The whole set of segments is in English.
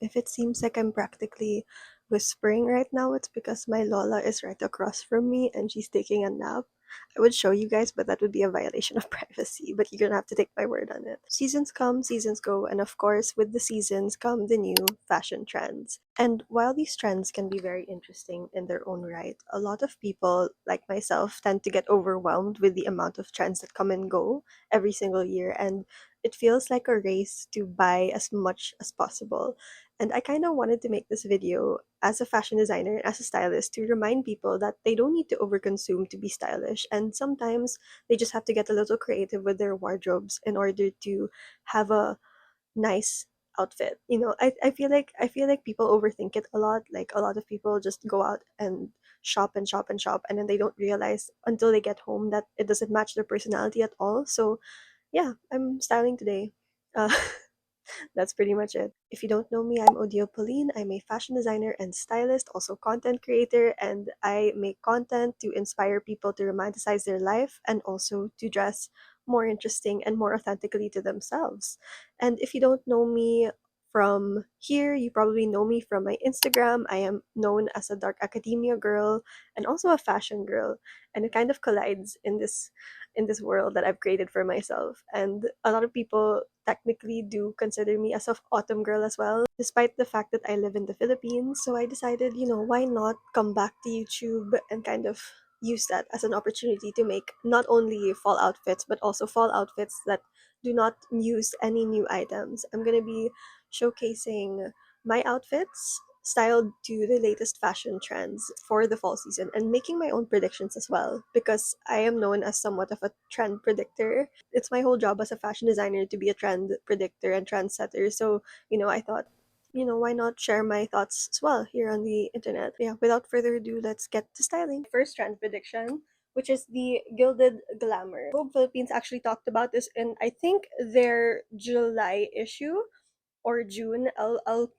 If it seems like I'm practically whispering right now, it's because my Lola is right across from me and she's taking a nap. I would show you guys, but that would be a violation of privacy, but you're gonna have to take my word on it. Seasons come, seasons go, and of course, with the seasons come the new fashion trends. And while these trends can be very interesting in their own right, a lot of people, like myself, tend to get overwhelmed with the amount of trends that come and go every single year, and it feels like a race to buy as much as possible. And I kind of wanted to make this video as a fashion designer and as a stylist to remind people that they don't need to overconsume to be stylish. And sometimes they just have to get a little creative with their wardrobes in order to have a nice outfit. I feel like people overthink it a lot. Like a lot of people just go out and shop and shop and shop, and then they don't realize until they get home that it doesn't match their personality at all. So yeah, I'm styling today. Uh, that's pretty much it. If you don't know me, I'm Odio Pauline. I'm a fashion designer and stylist, also content creator, and I make content to inspire people to romanticize their life and also to dress more interesting and more authentically to themselves. And if you don't know me from here, you probably know me from my Instagram. I am known as a dark academia girl and also a fashion girl, and it kind of collides in this world that I've created for myself. And a lot of people technically do consider me as of autumn girl as well, despite the fact that I live in the Philippines. So I decided, why not come back to YouTube and kind of use that as an opportunity to make not only fall outfits, but also fall outfits that do not use any new items. I'm going to be showcasing my outfits styled to the latest fashion trends for the fall season and making my own predictions as well because I am known as somewhat of a trend predictor. It's my whole job as a fashion designer to be a trend predictor and trendsetter. So, I thought, why not share my thoughts as well here on the internet? Yeah, without further ado, let's get to styling. First trend prediction, which is the gilded glamour. Vogue Philippines actually talked about this in, I think, their July issue or June. I'll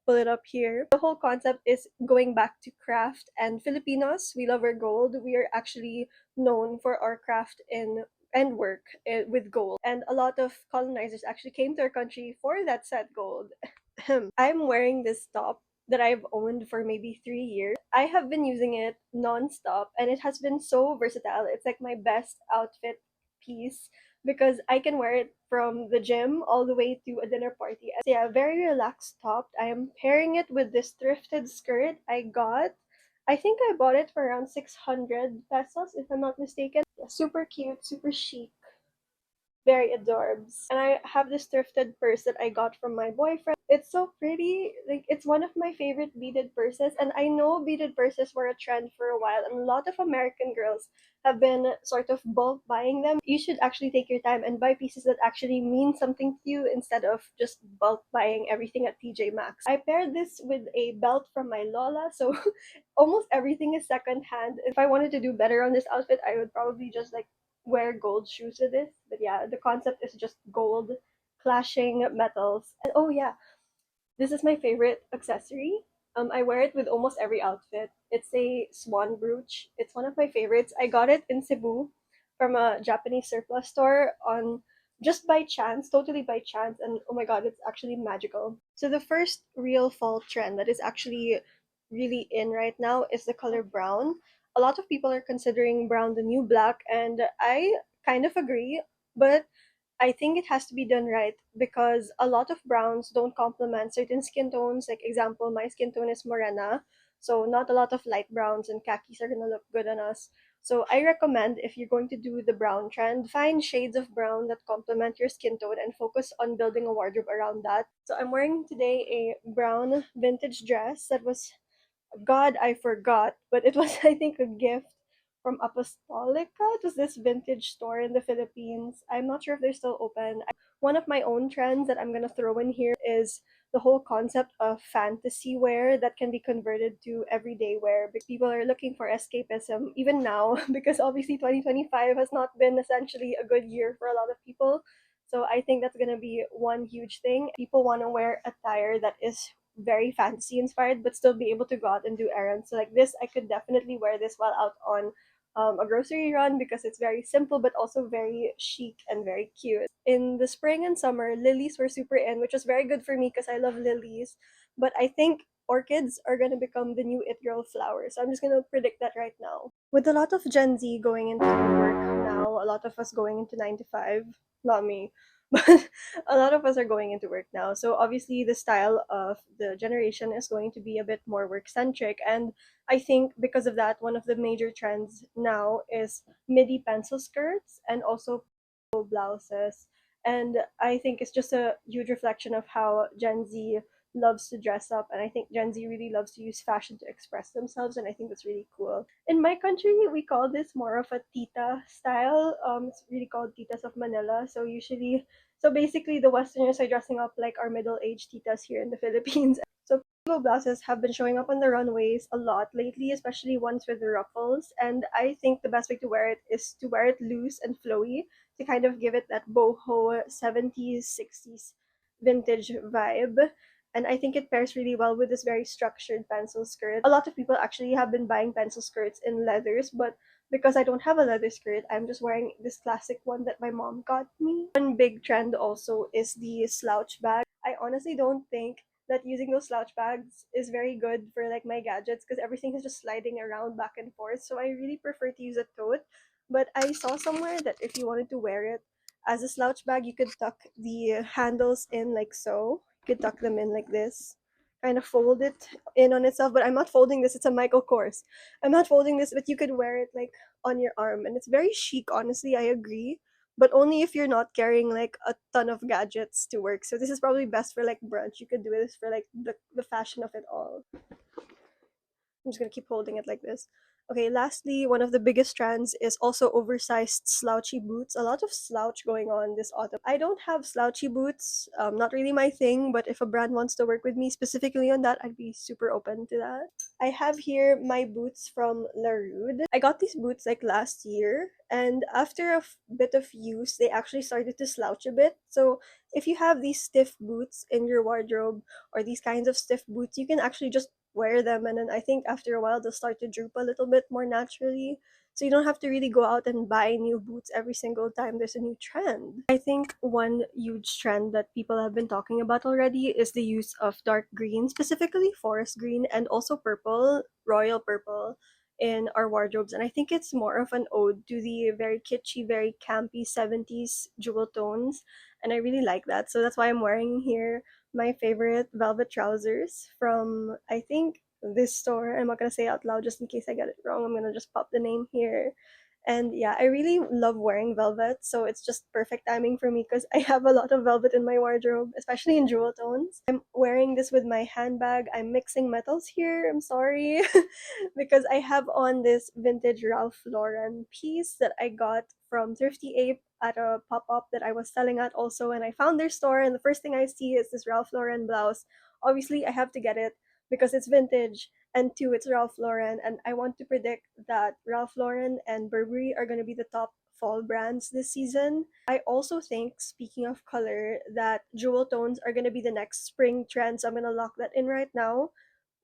pull it up here. The whole concept is going back to craft, and Filipinos, we love our gold. We are actually known for our craft and work with gold. And a lot of colonizers actually came to our country for that said gold. I'm wearing this top that I've owned for maybe 3 years. I have been using it nonstop and it has been so versatile. It's like my best outfit piece because I can wear it from the gym all the way to a dinner party. So yeah, very relaxed top. I am pairing it with this thrifted skirt I got. I think I bought it for around 600 pesos if I'm not mistaken. Yeah, super cute, super chic, very adorbs. And I have this thrifted purse that I got from my boyfriend. It's so pretty. Like it's one of my favorite beaded purses. And I know beaded purses were a trend for a while, and a lot of American girls have been sort of bulk buying them. You should actually take your time and buy pieces that actually mean something to you instead of just bulk buying everything at TJ Maxx. I paired this with a belt from my Lola, so almost everything is secondhand. If I wanted to do better on this outfit, I would probably just like wear gold shoes with this. But yeah, the concept is just gold clashing metals. And oh yeah, this is my favorite accessory. I wear it with almost every outfit. It's a swan brooch. It's one of my favorites. I got it in Cebu from a Japanese surplus store on just by chance, totally by chance, and oh my god, it's actually magical. So the first real fall trend that is actually really in right now is the color brown. A lot of people are considering brown the new black, and I kind of agree, but I think it has to be done right because a lot of browns don't complement certain skin tones. Like example, my skin tone is morena, so not a lot of light browns and khakis are gonna look good on us. So I recommend if you're going to do the brown trend, find shades of brown that complement your skin tone and focus on building a wardrobe around that. So I'm wearing today a brown vintage dress that was God, I forgot, but it was I think a gift from Apostolica. It was this vintage store in the Philippines. I'm not sure if they're still open. One of my own trends that I'm gonna throw in here is the whole concept of fantasy wear that can be converted to everyday wear because people are looking for escapism even now because obviously 2025 has not been essentially a good year for a lot of people. So I think that's gonna be one huge thing. People want to wear attire that is very fantasy inspired but still be able to go out and do errands. So like this, I could definitely wear this while out on a grocery run because it's very simple but also very chic and very cute. In the spring and summer, lilies were super in, which was very good for me because I love lilies. but I think orchids are gonna become the new it girl flower. So I'm just gonna predict that right now. With a lot of Gen Z going into work now, a lot of us going into 9 to 5, not me, but a lot of us are going into work now. So obviously the style of the generation is going to be a bit more work centric. And I think because of that, one of the major trends now is midi pencil skirts and also blouses. And I think it's just a huge reflection of how Gen Z loves to dress up, and I think Gen Z really loves to use fashion to express themselves, and I think that's really cool. In my country, we call this more of a tita style. It's really called titas of Manila. So basically, the Westerners are dressing up like our middle-aged titas here in the Philippines. So blouses have been showing up on the runways a lot lately, especially ones with the ruffles. And I think the best way to wear it is to wear it loose and flowy to kind of give it that boho 70s, 60s vintage vibe. And I think it pairs really well with this very structured pencil skirt. A lot of people actually have been buying pencil skirts in leathers, but because I don't have a leather skirt, I'm just wearing this classic one that my mom got me. One big trend also is the slouch bag. I honestly don't think that using those slouch bags is very good for like my gadgets because everything is just sliding around back and forth. So I really prefer to use a tote. But I saw somewhere that if you wanted to wear it as a slouch bag, you could tuck the handles in like so. You could tuck them in like this, kind of fold it in on itself. But I'm not folding this, it's a Michael Kors. I'm not folding this, but you could wear it like on your arm. And it's very chic, honestly, I agree. But only if you're not carrying like a ton of gadgets to work. So this is probably best for like brunch. You could do this for like the fashion of it all. I'm just gonna keep holding it like this. Okay, lastly, one of the biggest trends is also oversized slouchy boots. A lot of slouch going on this autumn. I don't have slouchy boots, not really my thing, but if a brand wants to work with me specifically on that, I'd be super open to that. I have here my boots from La Rude. I got these boots like last year, and after a bit of use, they actually started to slouch a bit. So if you have these stiff boots in your wardrobe or these kinds of stiff boots, you can actually just wear them, and then I think after a while they'll start to droop a little bit more naturally. So you don't have to really go out and buy new boots every single time there's a new trend. I think one huge trend that people have been talking about already is the use of dark green, specifically forest green and also purple, royal purple in our wardrobes. And I think it's more of an ode to the very kitschy, very campy 70s jewel tones. And I really like that. So that's why I'm wearing here my favorite velvet trousers from, I think, this store. I'm not gonna say out loud just in case I get it wrong. I'm gonna just pop the name here. And yeah, I really love wearing velvet, so it's just perfect timing for me because I have a lot of velvet in my wardrobe, especially in jewel tones. I'm wearing this with my handbag. I'm mixing metals here. I'm sorry. Because I have on this vintage Ralph Lauren piece that I got from Thrifty Ape at a pop-up that I was selling at also, and I found their store, and the first thing I see is this Ralph Lauren blouse. Obviously, I have to get it because it's vintage, and two, it's Ralph Lauren, and I want to predict that Ralph Lauren and Burberry are going to be the top fall brands this season. I also think, speaking of color, that jewel tones are going to be the next spring trend, so I'm going to lock that in right now.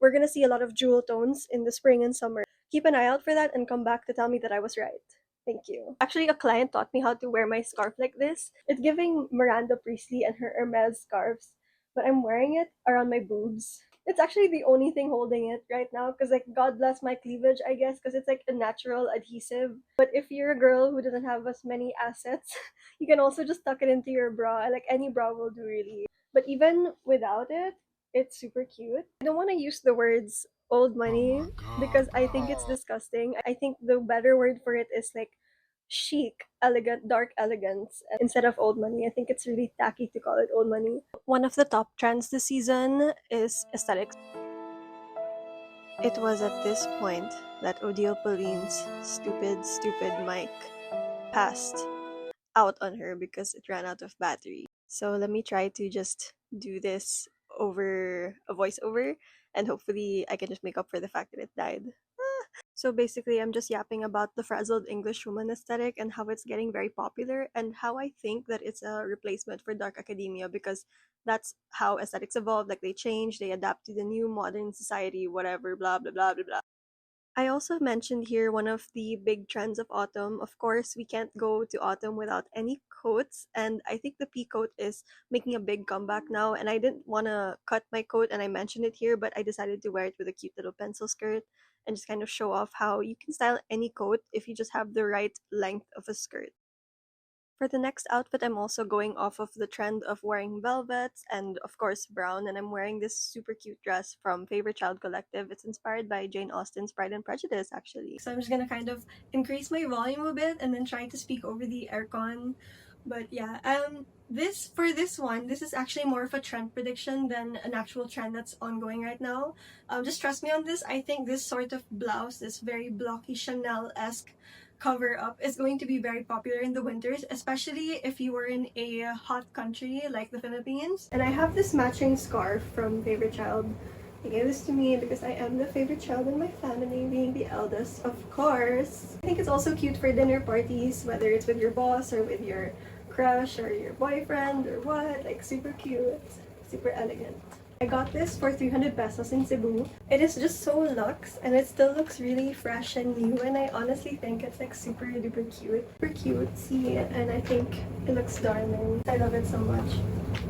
We're going to see a lot of jewel tones in the spring and summer. Keep an eye out for that and come back to tell me that I was right. Thank you. Actually, a client taught me how to wear my scarf like this. It's giving Miranda Priestley and her Hermes scarves, but I'm wearing it around my boobs. It's actually the only thing holding it right now because, like, God bless my cleavage, I guess, because it's like a natural adhesive. But if you're a girl who doesn't have as many assets, you can also just tuck it into your bra. Like, any bra will do, really. But even without it, it's super cute. I don't want to use the words old money because I think it's disgusting. I think the better word for it is like chic, elegant, dark elegance instead of old money. I think it's really tacky to call it old money. One of the top trends this season is aesthetics. It was at this point that Odile Pauline's stupid mic passed out on her because it ran out of battery. So let me try to just do this over a voiceover, and hopefully I can just make up for the fact that it died. So basically, I'm just yapping about the frazzled English woman aesthetic and how it's getting very popular, and how I think that it's a replacement for dark academia because that's how aesthetics evolve. Like, they change, they adapt to the new modern society, whatever, blah blah blah blah blah. I also mentioned here one of the big trends of autumn. Of course, we can't go to autumn without any coats, and I think the pea coat is making a big comeback now. And I didn't want to cut my coat, and I mentioned it here, but I decided to wear it with a cute little pencil skirt and just kind of show off how you can style any coat if you just have the right length of a skirt. For the next outfit, I'm also going off of the trend of wearing velvets and, of course, brown. And I'm wearing this super cute dress from Favorite Child Collective. It's inspired by Jane Austen's Pride and Prejudice, actually. So I'm just gonna kind of increase my volume a bit and then try to speak over the aircon. But yeah, this one, this is actually more of a trend prediction than an actual trend that's ongoing right now. Just trust me on this. I think this sort of blouse, this very blocky Chanel-esque cover up, is going to be very popular in the winters, especially if you were in a hot country like the Philippines. And I have this matching scarf from Favorite Child. They gave this to me because I am the favorite child in my family, being the eldest, of course. I think it's also cute for dinner parties, whether it's with your boss or with your crush or your boyfriend or what. Like, super cute, super elegant. I got this for 300 pesos in Cebu. It is just so luxe and it still looks really fresh and new, and I honestly think it's like super duper cute. Super cutesy, and I think it looks darling. I love it so much.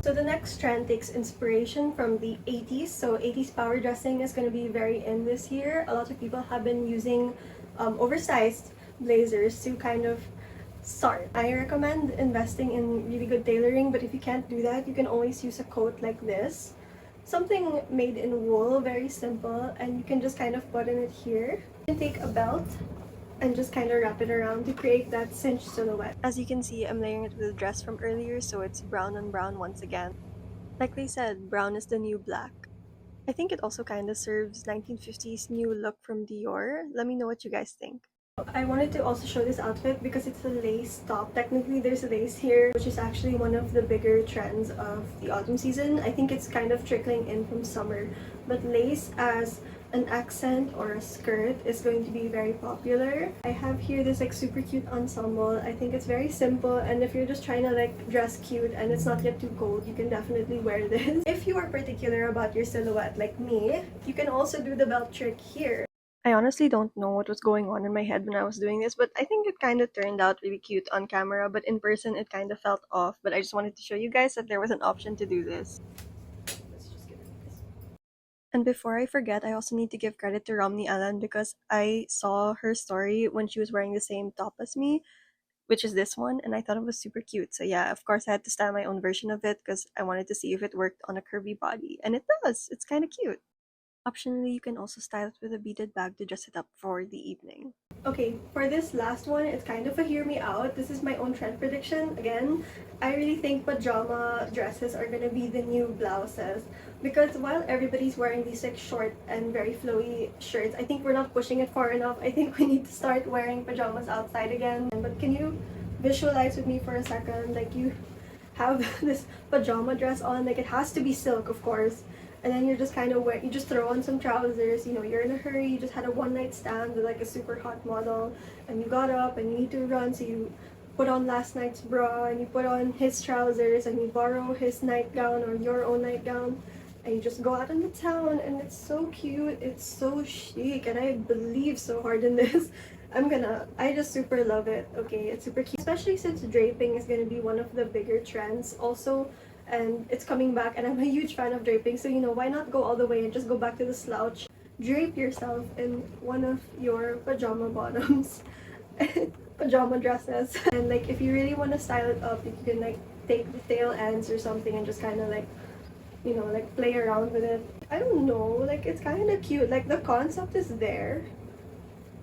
So the next trend takes inspiration from the 80s. So 80s power dressing is going to be very in this year. A lot of people have been using oversized blazers to kind of start. I recommend investing in really good tailoring, but if you can't do that, you can always use a coat like this. Something made in wool, very simple, and you can just kind of button it here. You can take a belt and just kind of wrap it around to create that cinched silhouette. As you can see, I'm layering it with a dress from earlier, so it's brown on brown once again. Like they said, brown is the new black. I think it also kind of serves 1950s new look from Dior. Let me know what you guys think. I wanted to also show this outfit because it's a lace top. Technically, there's lace here, which is actually one of the bigger trends of the autumn season. I think it's kind of trickling in from summer, but lace as an accent or a skirt is going to be very popular. I have here this like super cute ensemble. I think it's very simple, and if you're just trying to like dress cute and it's not yet too cold, you can definitely wear this. If you are particular about your silhouette like me, you can also do the belt trick here. I honestly don't know what was going on in my head when I was doing this, but I think it kind of turned out really cute on camera, but in person it kind of felt off. But I just wanted to show you guys that there was an option to do this. Let's just get this. And before I forget, I also need to give credit to Romney Allen because I saw her story when she was wearing the same top as me, which is this one, and I thought it was super cute. So yeah, of course I had to style my own version of it because I wanted to see if it worked on a curvy body, and it does. It's kind of cute. Optionally, you can also style it with a beaded bag to dress it up for the evening. Okay, for this last one, it's kind of a hear me out. This is my own trend prediction. Again, I really think pajama dresses are gonna be the new blouses, because while everybody's wearing these like short and very flowy shirts, I think we're not pushing it far enough. I think we need to start wearing pajamas outside again. But can you visualize with me for a second? Like, you have this pajama dress on, like it has to be silk, of course, and then you're just kind of you just throw on some trousers, you know, you're in a hurry, you just had a one night stand with like a super hot model, and you got up and you need to run, so you put on last night's bra and you put on his trousers and you borrow his nightgown or your own nightgown, and you just go out into town, and it's so cute, it's so chic, and I believe so hard in this. I just super love it. Okay, it's super cute, especially since draping is gonna be one of the bigger trends also, and it's coming back, and I'm a huge fan of draping, so you know, why not go all the way and just go back to the slouch. Drape yourself in one of your pajama bottoms, pajama dresses, and like if you really want to style it up, you can like take the tail ends or something and just kind of like, you know, like play around with it. I don't know, like it's kind of cute, like the concept is there.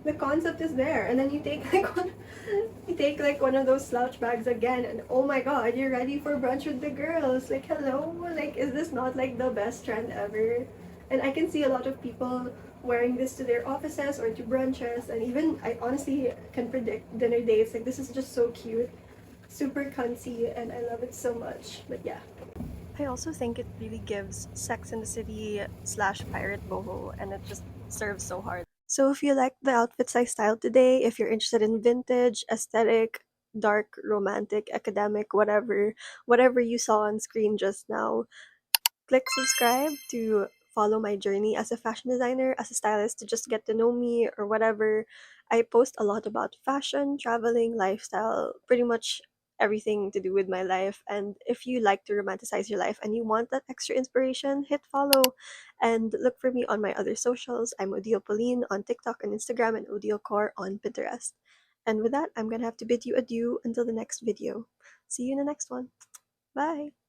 The concept is there, and then you take like one of those slouch bags again, and oh my god, you're ready for brunch with the girls. Like, hello, like, is this not like the best trend ever? And I can see a lot of people wearing this to their offices or to brunches, and even I honestly can predict dinner dates. Like, this is just so cute, super cunty, and I love it so much. But yeah, I also think it really gives Sex in the City slash pirate boho, and it just serves so hard. So if you like the outfits I styled today, if you're interested in vintage, aesthetic, dark, romantic, academic, whatever you saw on screen just now, click subscribe to follow my journey as a fashion designer, as a stylist, to just get to know me or whatever. I post a lot about fashion, traveling, lifestyle, pretty much everything to do with my life. And if you like to romanticize your life and you want that extra inspiration, hit follow and look for me on my other socials. I'm Odile Pauline on TikTok and Instagram, and Odile Core on Pinterest. And with that, I'm gonna have to bid you adieu until the next video. See you in the next one. Bye!